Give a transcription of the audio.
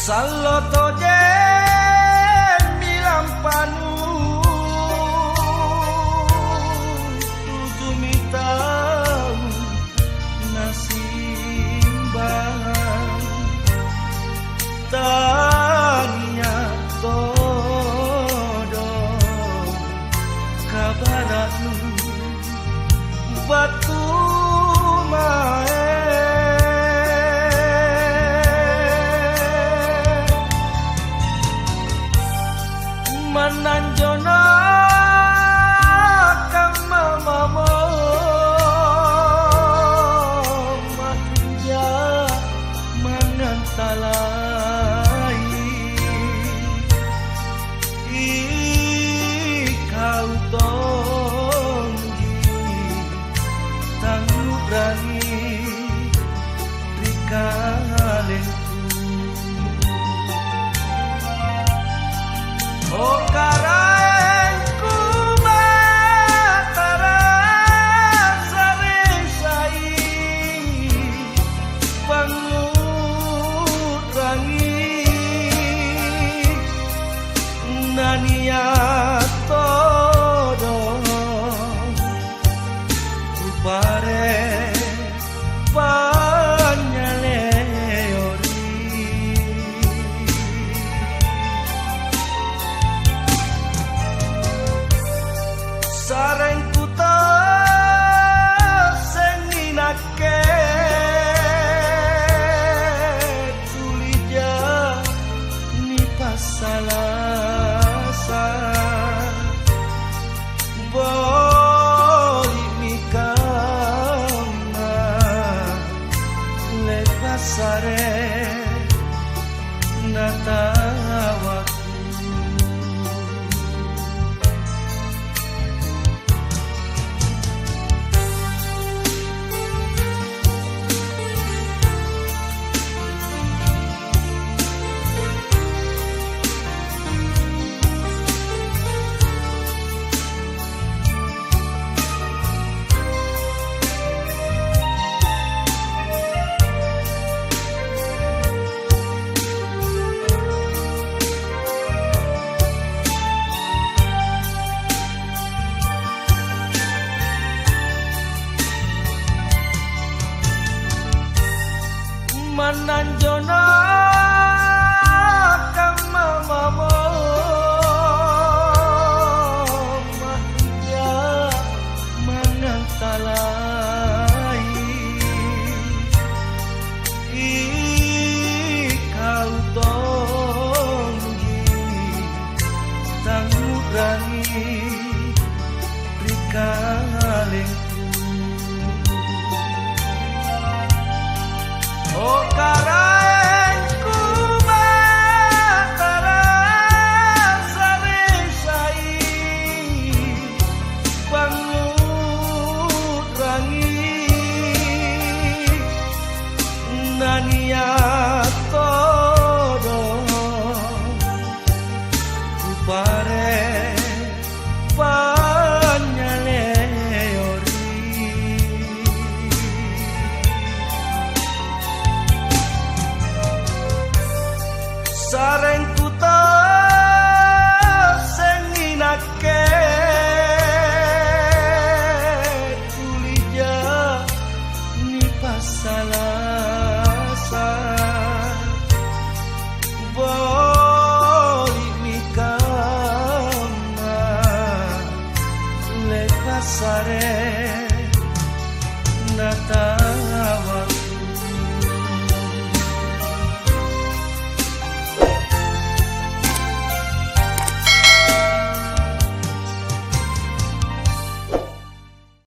Salotoje milampanu tujumitau nasimbang tanya todo kabaratu batu mae Mananjona kama mama matinja mangantalai ikau tonggi tangubrani rikalenku oh karanku matara saresai pangutrangi nania todo upare sareng kuta senginake tulija ni pasalasa boli mikama lepasare natawa Mananjona kama mama matinja mangantalai ikau tonggi tangubrani rikalenku oh karanku matara saresai pangutrangi nania todo upare sareng kuta senginake tulija ni pasalasa boli mikama lepasare nata